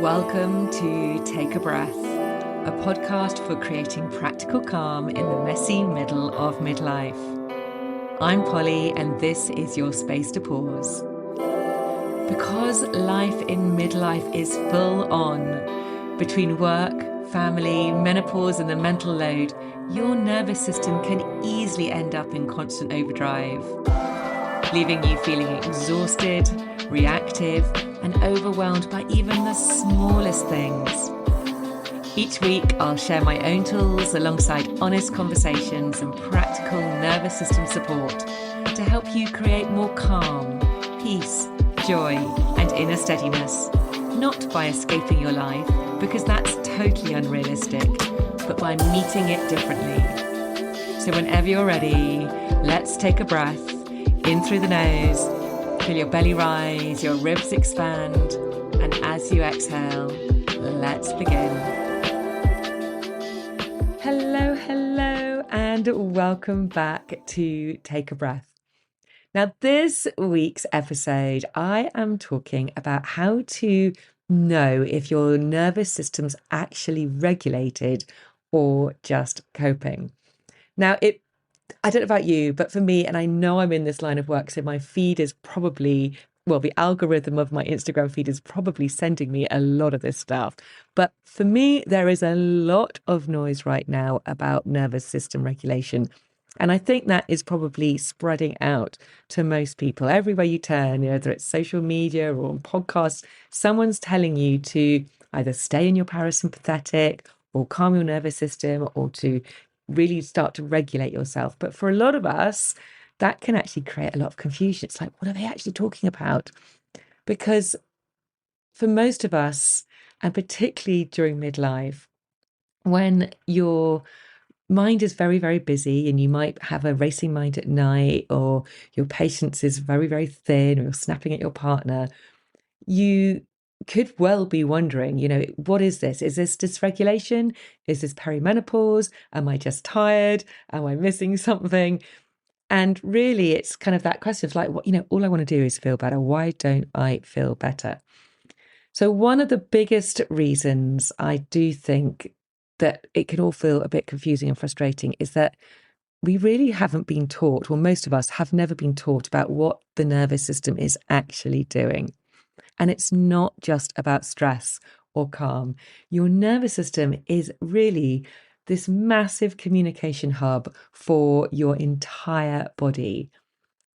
Welcome to Take a Breath, a podcast for creating practical calm in the messy middle of midlife. I'm Polly, and this is your space to pause. Because life in midlife is full on, between work, family, menopause, and the mental load, your nervous system can easily end up in constant overdrive, leaving you feeling exhausted, reactive, and overwhelmed by even the smallest things. Each week, I'll share my own tools alongside honest conversations and practical nervous system support to help you create more calm, peace, joy, and inner steadiness, not by escaping your life, because that's totally unrealistic, but by meeting it differently. So whenever you're ready, let's take a breath in through the nose. Feel your belly rise, your ribs expand, and as you exhale, let's begin. Hello, and welcome back to Take a Breath. Now, this week's episode, I am talking about how to know if your nervous system's actually regulated or just coping. Now, I don't know about you, but for me, and I know I'm in this line of work, so my feed is probably, the algorithm of my Instagram feed is probably sending me a lot of this stuff. But for me, there is a lot of noise right now about nervous system regulation. And I think that is probably spreading out to most people. Everywhere you turn, whether it's social media or on podcasts, someone's telling you to either stay in your parasympathetic or calm your nervous system or to really start to regulate yourself. But for a lot of us, that can actually create a lot of confusion. It's like, what are they actually talking about? Because for most of us, and particularly during midlife, when your mind is very, very busy and you might have a racing mind at night, or your patience is very, very thin, or you're snapping at your partner, you could well be wondering, what is this? Is this dysregulation? Is this perimenopause? Am I just tired? Am I missing something? And really, it's kind of that question of like, all I want to do is feel better. Why don't I feel better? So one of the biggest reasons I do think that it can all feel a bit confusing and frustrating is that we really haven't been taught, or most of us have never been taught about what the nervous system is actually doing. And it's not just about stress or calm. Your nervous system is really this massive communication hub for your entire body.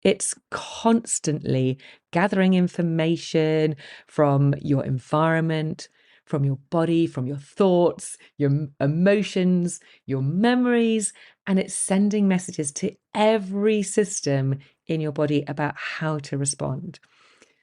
It's constantly gathering information from your environment, from your body, from your thoughts, your emotions, your memories, and it's sending messages to every system in your body about how to respond.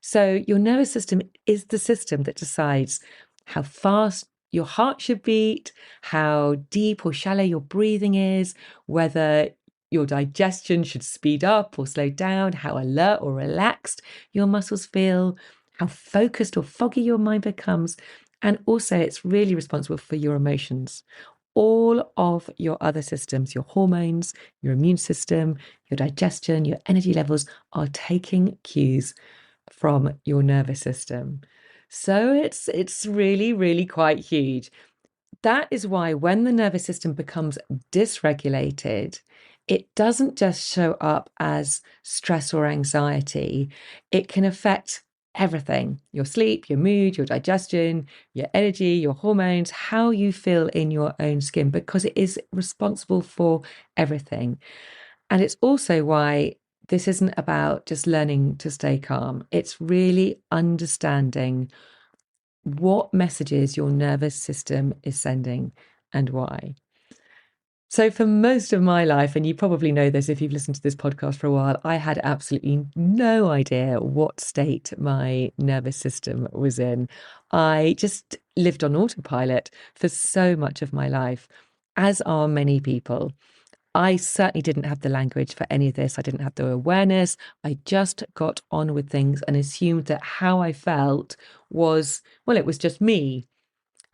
So your nervous system is the system that decides how fast your heart should beat, how deep or shallow your breathing is, whether your digestion should speed up or slow down, how alert or relaxed your muscles feel, how focused or foggy your mind becomes. And also it's really responsible for your emotions. All of your other systems, your hormones, your immune system, your digestion, your energy levels are taking cues from your nervous system. So it's really, really quite huge. That is why when the nervous system becomes dysregulated, it doesn't just show up as stress or anxiety. It can affect everything: your sleep, your mood, your digestion, your energy, your hormones, how you feel in your own skin, because it is responsible for everything. And it's also why this isn't about just learning to stay calm. It's really understanding what messages your nervous system is sending and why. So for most of my life, and you probably know this if you've listened to this podcast for a while, I had absolutely no idea what state my nervous system was in. I just lived on autopilot for so much of my life, as are many people. I certainly didn't have the language for any of this. I didn't have the awareness. I just got on with things and assumed that how I felt was, it was just me.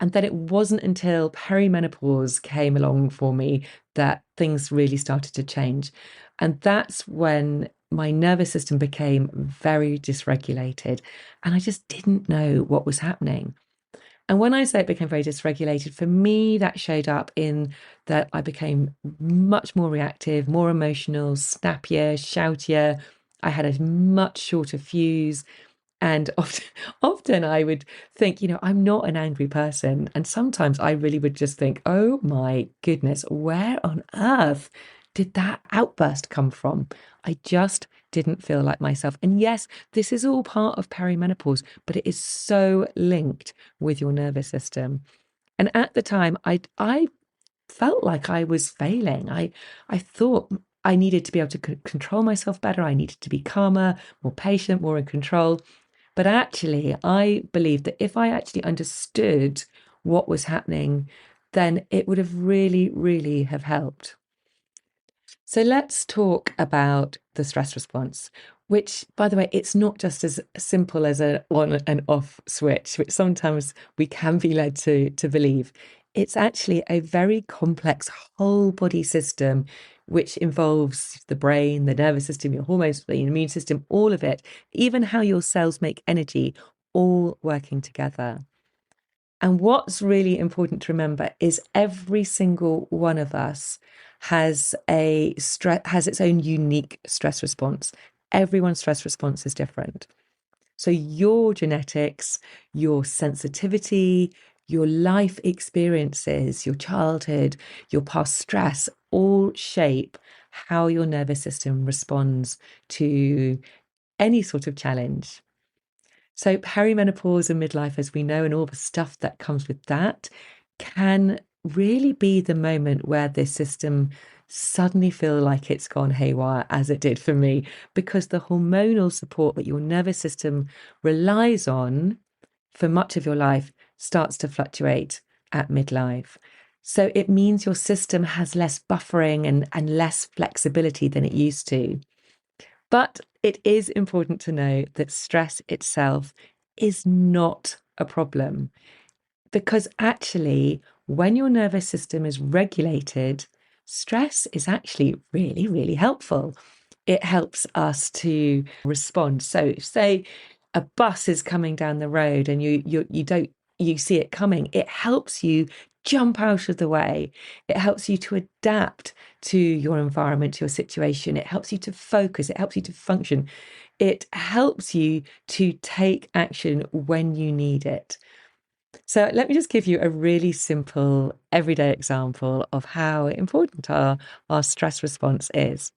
And then it wasn't until perimenopause came along for me that things really started to change. And that's when my nervous system became very dysregulated. And I just didn't know what was happening. And when I say it became very dysregulated, for me, that showed up in that I became much more reactive, more emotional, snappier, shoutier. I had a much shorter fuse. And often I would think, I'm not an angry person. And sometimes I really would just think, oh my goodness, where on earth did that outburst come from? I just didn't feel like myself. And yes, this is all part of perimenopause, but it is so linked with your nervous system. And at the time, I felt like I was failing. I thought I needed to be able to control myself better. I needed to be calmer, more patient, more in control. But actually, I believe that if I actually understood what was happening, then it would have really, really have helped. So let's talk about the stress response, which, by the way, it's not just as simple as a on and off switch, which sometimes we can be led to believe. It's actually a very complex whole body system, which involves the brain, the nervous system, your hormones, the immune system, all of it, even how your cells make energy, all working together. And what's really important to remember is every single one of us has its own unique stress response. Everyone's stress response is different. So your genetics, your sensitivity, your life experiences, your childhood, your past stress all shape how your nervous system responds to any sort of challenge. So, perimenopause and midlife, as we know, and all the stuff that comes with that, can really be the moment where this system suddenly feel like it's gone haywire, as it did for me, because the hormonal support that your nervous system relies on for much of your life starts to fluctuate at midlife. So it means your system has less buffering and less flexibility than it used to. But it is important to know that stress itself is not a problem because actually, when your nervous system is regulated, stress is actually really, really helpful. It helps us to respond. So, say a bus is coming down the road and you don't you see it coming, it helps you jump out of the way. It helps you to adapt to your environment, to your situation. It helps you to focus. It helps you to function. It helps you to take action when you need it. So let me just give you a really simple everyday example of how important our stress response is.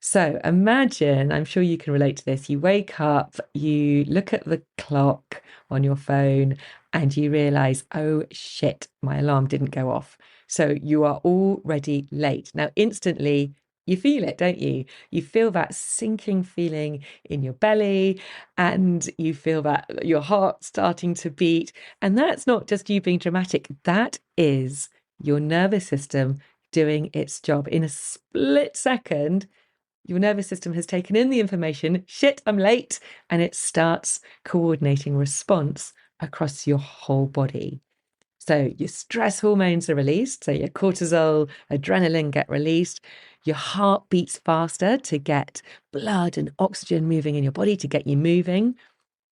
So imagine, I'm sure you can relate to this. You wake up, you look at the clock on your phone, and you realize, oh shit, my alarm didn't go off. So you are already late. Now, instantly, you feel it, don't you? You feel that sinking feeling in your belly, and you feel that your heart starting to beat. And that's not just you being dramatic, that is your nervous system doing its job. In a split second, your nervous system has taken in the information, shit, I'm late, and it starts coordinating response across your whole body. So your stress hormones are released, so your cortisol, adrenaline get released. Your heart beats faster to get blood and oxygen moving in your body to get you moving.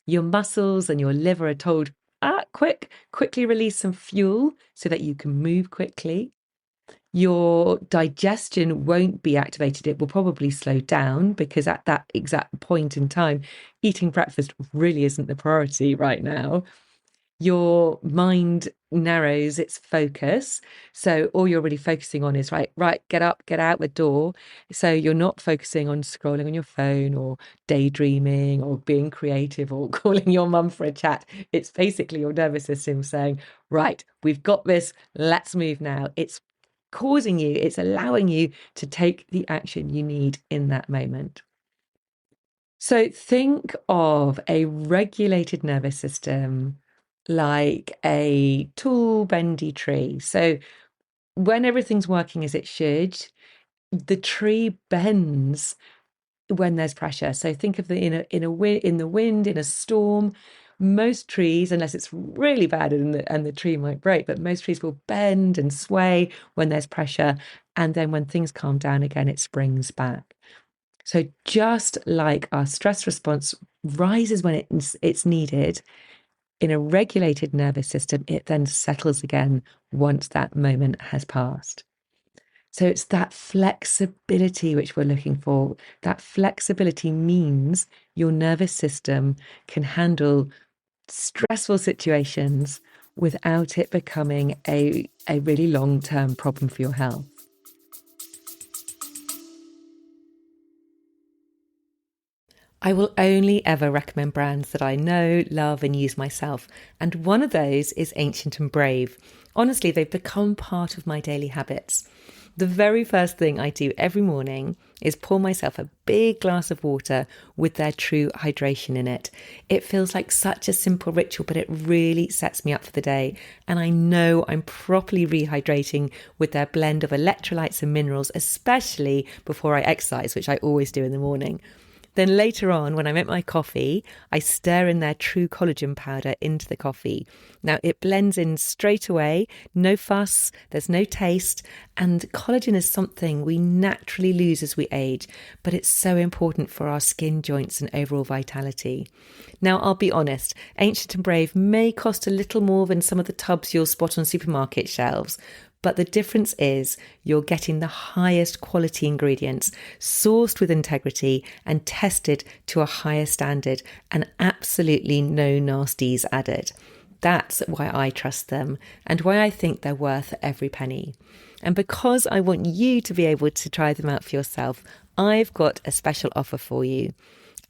Your muscles and your liver are told, quickly release some fuel so that you can move quickly. Your digestion won't be activated. It will probably slow down because at that exact point in time, eating breakfast really isn't the priority right now. Your mind narrows its focus. So all you're really focusing on is right, get up, get out the door. So you're not focusing on scrolling on your phone or daydreaming or being creative or calling your mum for a chat. It's basically your nervous system saying, right, we've got this, let's move now. It's allowing you to take the action you need in that moment. So think of a regulated nervous system like a tall, bendy tree. So when everything's working as it should, the tree bends when there's pressure. So think of the in the wind, in a storm. Most trees, unless it's really bad and the tree might break, but most trees will bend and sway when there's pressure. And then when things calm down again, it springs back. So just like our stress response rises when it's needed, In a regulated nervous system, it then settles again once that moment has passed. So it's that flexibility which we're looking for. That flexibility means your nervous system can handle stressful situations without it becoming a really long-term problem for your health. I will only ever recommend brands that I know, love, and use myself. And one of those is Ancient and Brave. Honestly, they've become part of my daily habits. The very first thing I do every morning is pour myself a big glass of water with their true hydration in it. It feels like such a simple ritual, but it really sets me up for the day. And I know I'm properly rehydrating with their blend of electrolytes and minerals, especially before I exercise, which I always do in the morning. Then later on, when I make my coffee, I stir in their true collagen powder into the coffee. Now, it blends in straight away, no fuss, there's no taste, and collagen is something we naturally lose as we age, but it's so important for our skin, joints, and overall vitality. Now, I'll be honest, Ancient and Brave may cost a little more than some of the tubs you'll spot on supermarket shelves, but the difference is you're getting the highest quality ingredients, sourced with integrity and tested to a higher standard, and absolutely no nasties added. That's why I trust them and why I think they're worth every penny. And because I want you to be able to try them out for yourself, I've got a special offer for you.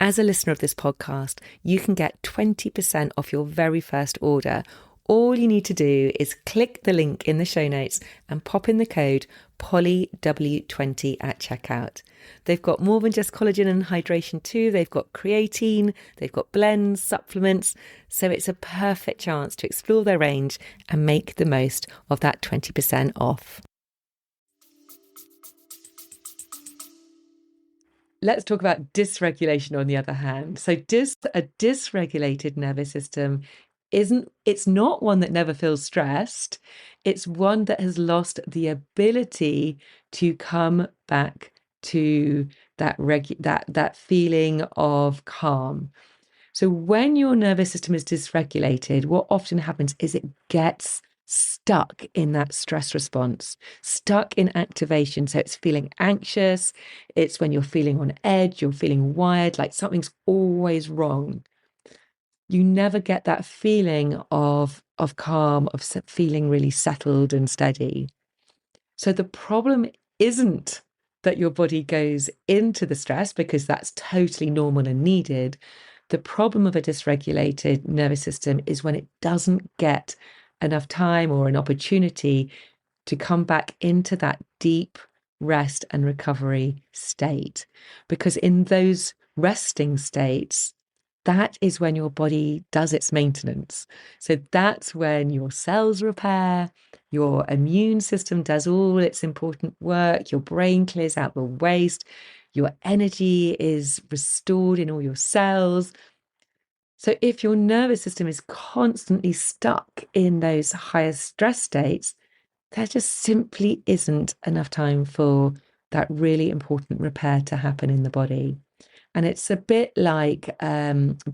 As a listener of this podcast, you can get 20% off your very first order. All you need to do is click the link in the show notes and pop in the code POLYW20 at checkout. They've got more than just collagen and hydration too. They've got creatine, they've got blends, supplements. So it's a perfect chance to explore their range and make the most of that 20% off. Let's talk about dysregulation on the other hand. So a dysregulated nervous system it's not one that never feels stressed. It's one that has lost the ability to come back to that feeling of calm. So when your nervous system is dysregulated, what often happens is it gets stuck in that stress response, stuck in activation. So it's feeling anxious. It's when you're feeling on edge, you're feeling wired, like something's always wrong. You never get that feeling of calm, of feeling really settled and steady. So the problem isn't that your body goes into the stress, because that's totally normal and needed. The problem of a dysregulated nervous system is when it doesn't get enough time or an opportunity to come back into that deep rest and recovery state. Because in those resting states, that is when your body does its maintenance. So that's when your cells repair, your immune system does all its important work, your brain clears out the waste, your energy is restored in all your cells. So if your nervous system is constantly stuck in those higher stress states, there just simply isn't enough time for that really important repair to happen in the body. And it's a bit like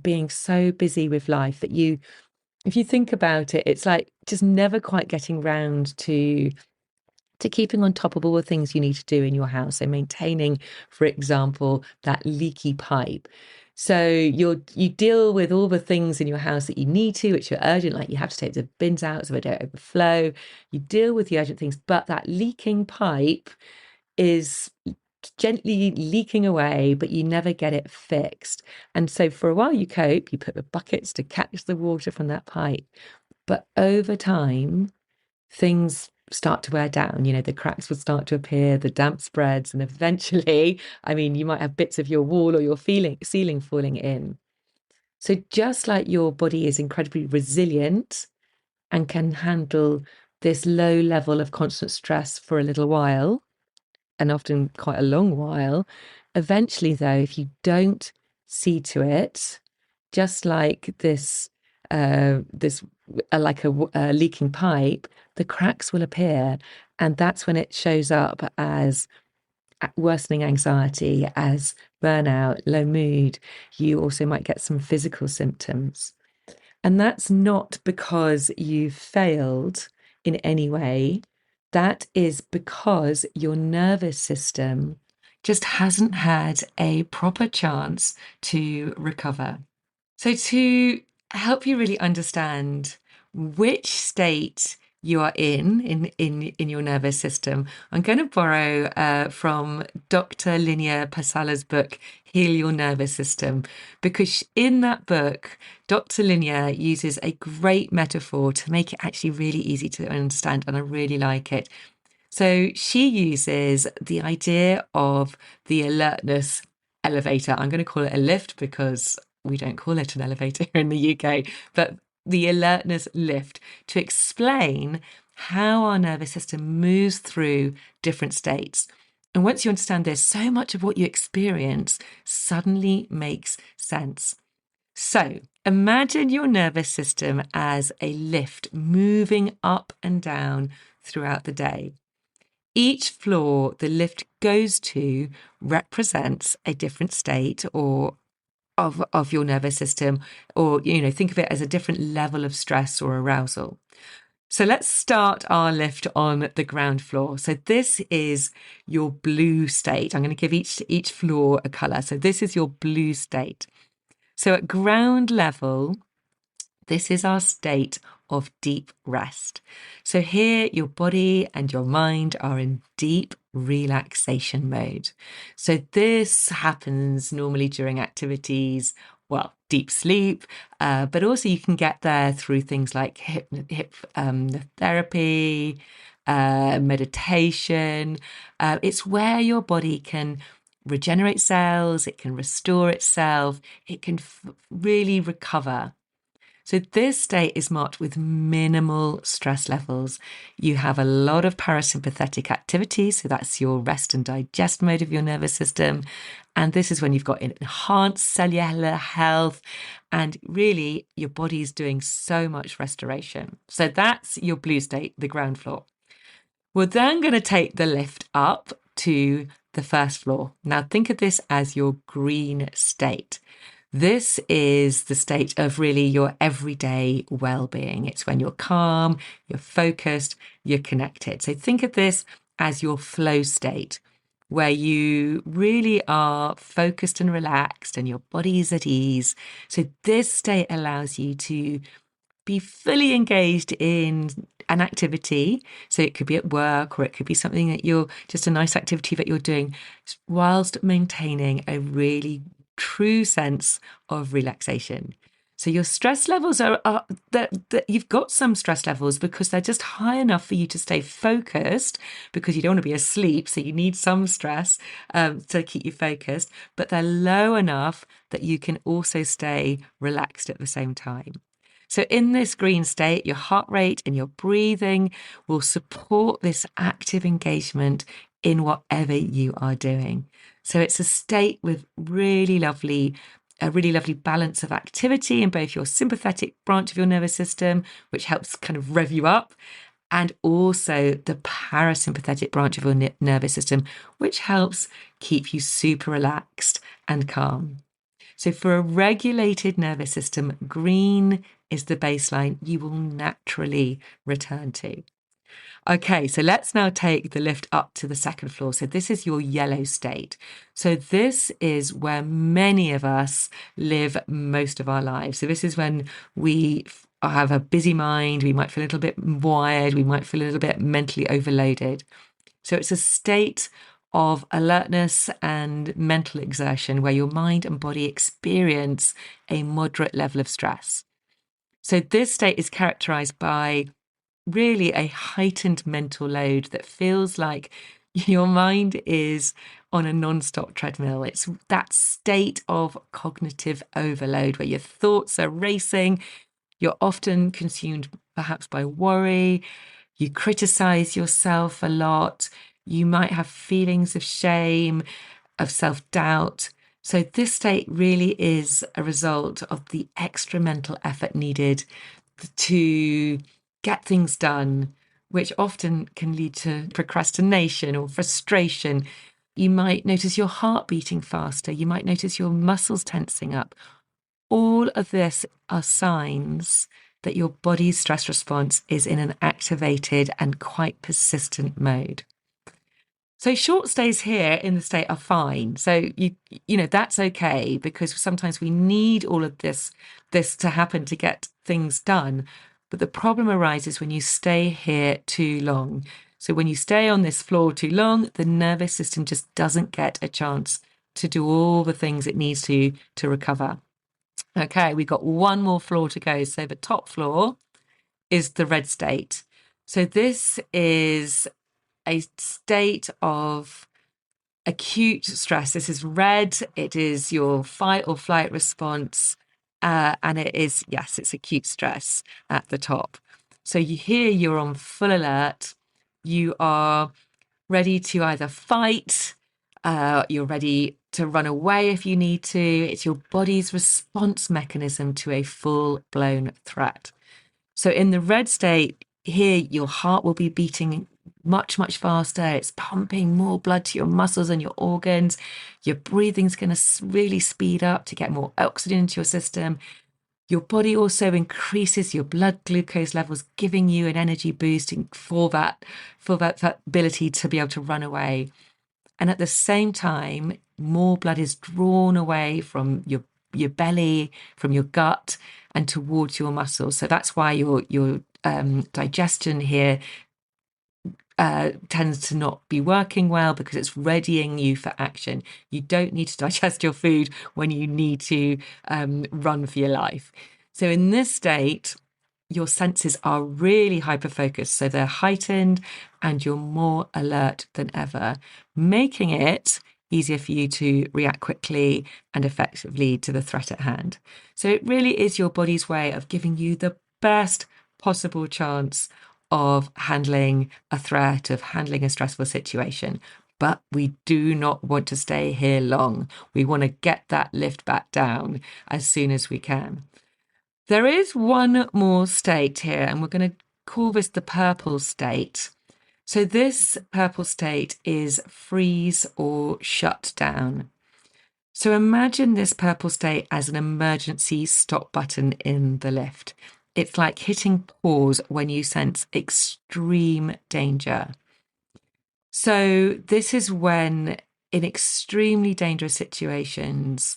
being so busy with life that if you think about it, it's like just never quite getting round to keeping on top of all the things you need to do in your house. So maintaining, for example, that leaky pipe. So you deal with all the things in your house that you need to, which are urgent, like you have to take the bins out so they don't overflow. You deal with the urgent things, but that leaking pipe is gently leaking away, but you never get it fixed. And so for a while you cope, you put the buckets to catch the water from that pipe. But over time, things start to wear down. The cracks will start to appear, the damp spreads, and eventually, you might have bits of your wall or your ceiling falling in. So just like your body is incredibly resilient and can handle this low level of constant stress for a little while, and often quite a long while, eventually, though, if you don't see to it, just like like a leaking pipe, the cracks will appear, and that's when it shows up as worsening anxiety, as burnout, low mood. You also might get some physical symptoms. And that's not because you've failed in any way. That is because your nervous system just hasn't had a proper chance to recover. So, to help you really understand which state you are in your nervous system, I'm going to borrow from Dr. Linia Pasala's book, Heal Your Nervous System, because in that book, Dr. Linia uses a great metaphor to make it actually really easy to understand, and I really like it. So she uses the idea of the alertness elevator. I'm going to call it a lift because we don't call it an elevator here in the UK, but the alertness lift to explain how our nervous system moves through different states. And once you understand this, so much of what you experience suddenly makes sense. So imagine your nervous system as a lift moving up and down throughout the day. Each floor the lift goes to represents a different state or of your nervous system, or think of it as a different level of stress or arousal. So let's start our lift on the ground floor. So this is your blue state. I'm going to give each floor a color. So this is your blue state. So at ground level, this is our state of deep rest. So here, your body and your mind are in deep relaxation mode. So this happens normally during activities, well, deep sleep, but also you can get there through things like hip therapy, meditation. It's where your body can regenerate cells, it can restore itself, it can really recover. So this state is marked with minimal stress levels. You have a lot of parasympathetic activity, so that's your rest and digest mode of your nervous system. And this is when you've got enhanced cellular health, and really your body is doing so much restoration. So that's your blue state, the ground floor. We're then going to take the lift up to the first floor. Now think of this as your green state. This is the state of really your everyday well-being. It's when you're calm, you're focused, you're connected. So think of this as your flow state, where you really are focused and relaxed and your body's at ease. So this state allows you to be fully engaged in an activity. So it could be at work, or it could be something that you're just a nice activity that you're doing, whilst maintaining a really true sense of relaxation. So your stress levels are that you've got some stress levels because they're just high enough for you to stay focused, because you don't want to be asleep. So you need some stress to keep you focused, but they're low enough that you can also stay relaxed at the same time. So in this green state, your heart rate and your breathing will support this active engagement in whatever you are doing. So it's a state with a really lovely balance of activity in both your sympathetic branch of your nervous system, which helps kind of rev you up, and also the parasympathetic branch of your nervous system, which helps keep you super relaxed and calm. So for a regulated nervous system, green is the baseline you will naturally return to. Okay, so let's now take the lift up to the second floor. So this is your yellow state. So this is where many of us live most of our lives. So this is when we have a busy mind, we might feel a little bit wired, we might feel a little bit mentally overloaded. So it's a state of alertness and mental exertion where your mind and body experience a moderate level of stress. So this state is characterized by really a heightened mental load that feels like your mind is on a non-stop treadmill. It's that state of cognitive overload where your thoughts are racing. You're often consumed perhaps by worry. You criticize yourself a lot. You might have feelings of shame, of self-doubt. So this state really is a result of the extra mental effort needed to get things done, which often can lead to procrastination or frustration. You might notice your heart beating faster. You might notice your muscles tensing up. all of this are signs that your body's stress response is in an activated and quite persistent mode. So short stays here in the state are fine. So that's okay, because sometimes we need all of this to happen to get things done. But the problem arises when you stay here too long. So when you stay on this floor too long, the nervous system just doesn't get a chance to do all the things it needs to recover. Okay, we've got one more floor to go. So the top floor is the red state. So this is a state of acute stress. This is red. It is your fight or flight response. And it is, yes, it's acute stress at the top. So you're on full alert. You are ready to either fight, you're ready to run away if you need to. It's your body's response mechanism to a full-blown threat. So in the red state, here your heart will be beating much, much faster. It's pumping more blood to your muscles and your organs. Your breathing's going to really speed up to get more oxygen into your system. Your body also increases your blood glucose levels, giving you an energy boost for that ability to be able to run away. And at the same time, more blood is drawn away from your belly, from your gut, and towards your muscles. So that's why your digestion here tends to not be working well, because it's readying you for action. You don't need to digest your food when you need to run for your life. So in this state, your senses are really hyper-focused. So they're heightened and you're more alert than ever, making it easier for you to react quickly and effectively to the threat at hand. So it really is your body's way of giving you the best possible chance of handling a threat, of handling a stressful situation. But we do not want to stay here long. We want to get that lift back down as soon as we can. There is one more state here, and we're going to call this the purple state. So this purple state is freeze or shut down. So imagine this purple state as an emergency stop button in the lift. It's like hitting pause when you sense extreme danger. So this is when, in extremely dangerous situations,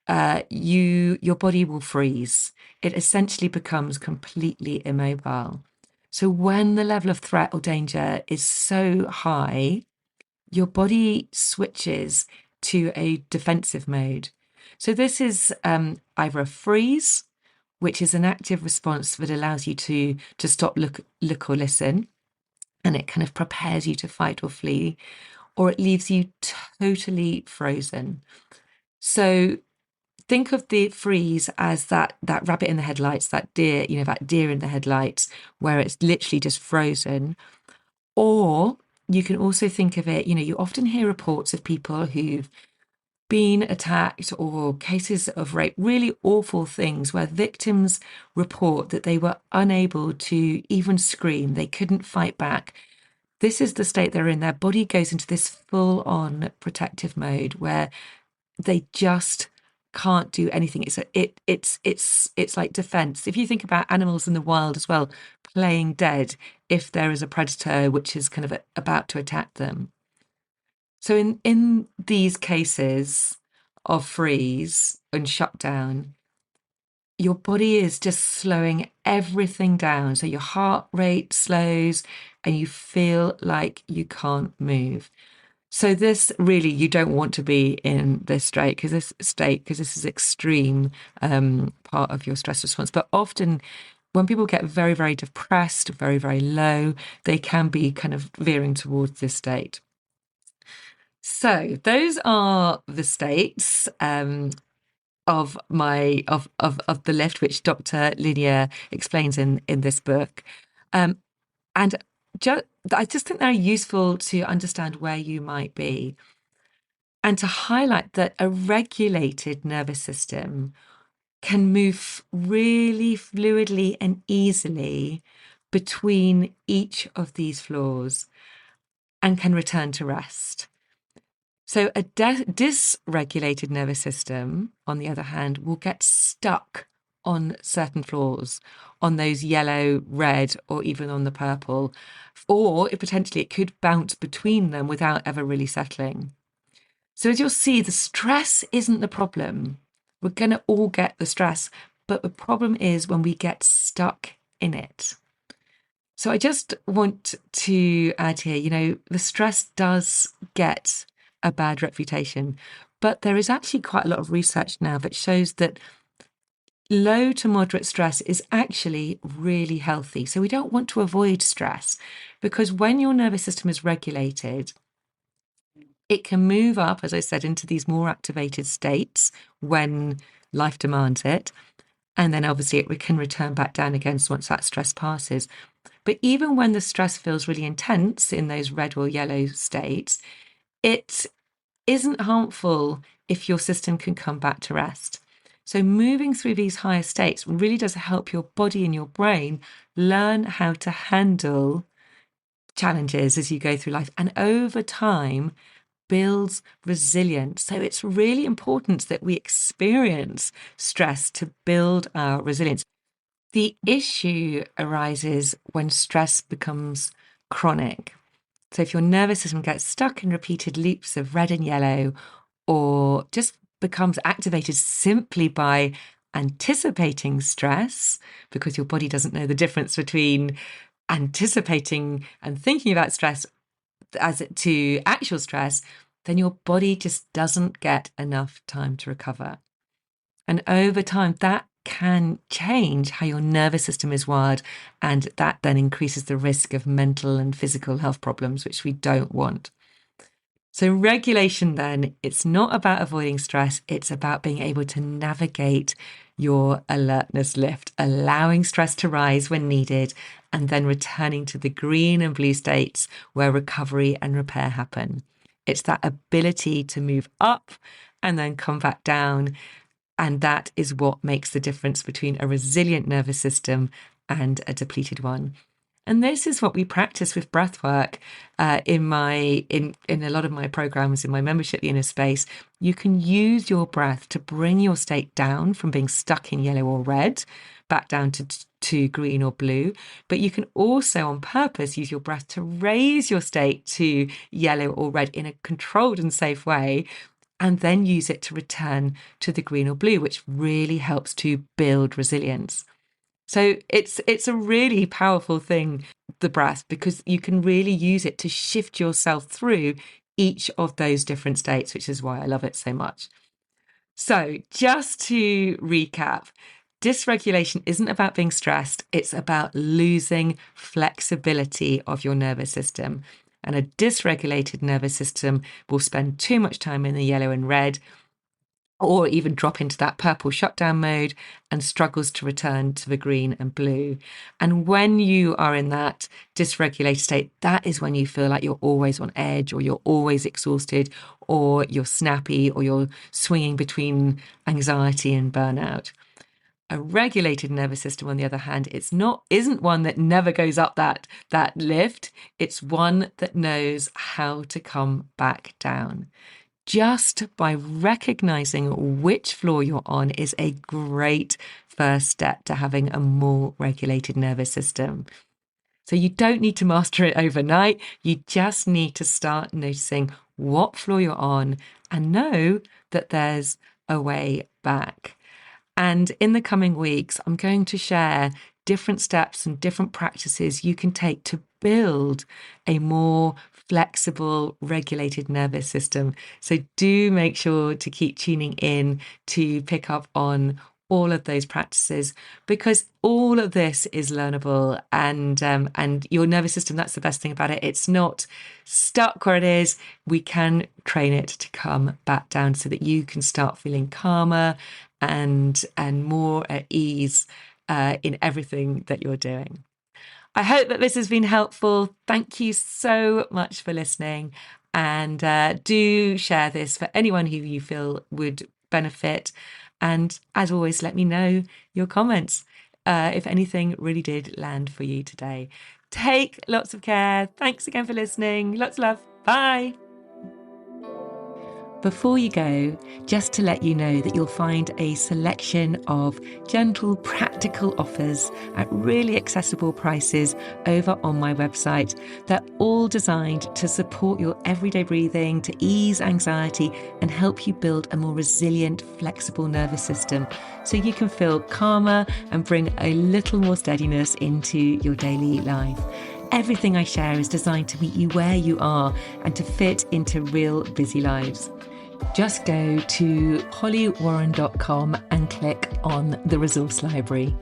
your body will freeze. It essentially becomes completely immobile. So when the level of threat or danger is so high, your body switches to a defensive mode. So this is either a freeze, which is an active response that allows you to stop, look or listen, and it kind of prepares you to fight or flee, or it leaves you totally frozen. So think of the freeze as that rabbit in the headlights, that deer in the headlights, where it's literally just frozen. Or you can also think of it, you often hear reports of people who've been attacked or cases of rape, really awful things where victims report that they were unable to even scream. They couldn't fight back. This is the state they're in. Their body goes into this full-on protective mode where they just can't do anything. It's like defense. If you think about animals in the wild as well, playing dead if there is a predator which is kind of about to attack them. So in these cases of freeze and shutdown, your body is just slowing everything down. So your heart rate slows and you feel like you can't move. So this really, you don't want to be in this state because this is extreme part of your stress response. But often when people get very, very depressed, very, very low, they can be kind of veering towards this state. So those are the states of the lift, which Dr. Linear explains in this book. And I just think they're useful to understand where you might be and to highlight that a regulated nervous system can move really fluidly and easily between each of these floors and can return to rest. So a dysregulated nervous system, on the other hand, will get stuck stuck on certain floors, on those yellow, red, or even on the purple, or potentially it could bounce between them without ever really settling. So as you'll see, the stress isn't the problem. We're going to all get the stress, but the problem is when we get stuck in it. So I just want to add here, the stress does get a bad reputation, but there is actually quite a lot of research now that shows that low to moderate stress is actually really healthy. So we don't want to avoid stress, because when your nervous system is regulated, it can move up, as I said, into these more activated states when life demands it. And then obviously it can return back down again once that stress passes. But even when the stress feels really intense in those red or yellow states, it isn't harmful if your system can come back to rest. So moving through these higher states really does help your body and your brain learn how to handle challenges as you go through life. And over time, builds resilience. So it's really important that we experience stress to build our resilience. The issue arises when stress becomes chronic. So if your nervous system gets stuck in repeated loops of red and yellow, or just becomes activated simply by anticipating stress, because your body doesn't know the difference between anticipating and thinking about stress as to actual stress, then your body just doesn't get enough time to recover. And over time, that can change how your nervous system is wired, and that then increases the risk of mental and physical health problems, which we don't want. So regulation then, it's not about avoiding stress, it's about being able to navigate your alertness lift, allowing stress to rise when needed, and then returning to the green and blue states where recovery and repair happen. It's that ability to move up and then come back down. And that is what makes the difference between a resilient nervous system and a depleted one. And this is what we practice with breathwork in a lot of my programs, in my membership, The Inner Space. You can use your breath to bring your state down from being stuck in yellow or red back down to green or blue. But you can also, on purpose, use your breath to raise your state to yellow or red in a controlled and safe way, and then use it to return to the green or blue, which really helps to build resilience. So it's a really powerful thing, the breath, because you can really use it to shift yourself through each of those different states, which is why I love it so much. So just to recap, dysregulation isn't about being stressed. It's about losing flexibility of your nervous system. And a dysregulated nervous system will spend too much time in the yellow and red, or even drop into that purple shutdown mode and struggles to return to the green and blue. And when you are in that dysregulated state, that is when you feel like you're always on edge, or you're always exhausted, or you're snappy, or you're swinging between anxiety and burnout. A regulated nervous system, on the other hand, isn't one that never goes up that lift. It's one that knows how to come back down. Just by recognizing which floor you're on is a great first step to having a more regulated nervous system. So you don't need to master it overnight. You just need to start noticing what floor you're on and know that there's a way back. And in the coming weeks, I'm going to share different steps and different practices you can take to build a more flexible, regulated nervous system. So do make sure to keep tuning in to pick up on all of those practices, because all of this is learnable, and your nervous system, that's the best thing about it. It's not stuck where it is. We can train it to come back down so that you can start feeling calmer and more at ease in everything that you're doing. I hope that this has been helpful. Thank you so much for listening, and do share this for anyone who you feel would benefit. And as always, let me know your comments if anything really did land for you today. Take lots of care. Thanks again for listening. Lots of love. Bye. Before you go, just to let you know that you'll find a selection of gentle, practical offers at really accessible prices over on my website. They're all designed to support your everyday breathing, to ease anxiety, and help you build a more resilient, flexible nervous system so you can feel calmer and bring a little more steadiness into your daily life. Everything I share is designed to meet you where you are and to fit into real busy lives. Just go to hollywarren.com and click on the resource library.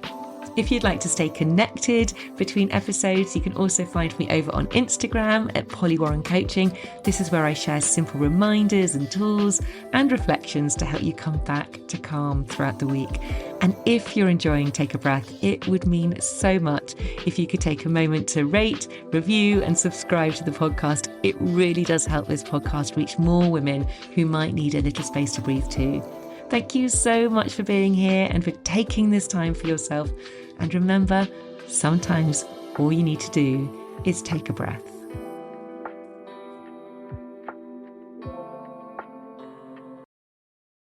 If you'd like to stay connected between episodes, you can also find me over on Instagram at Polly Warren Coaching. This is where I share simple reminders and tools and reflections to help you come back to calm throughout the week. And if you're enjoying Take a Breath, it would mean so much if you could take a moment to rate, review, and subscribe to the podcast. It really does help this podcast reach more women who might need a little space to breathe too. Thank you so much for being here and for taking this time for yourself. And remember, sometimes all you need to do is take a breath.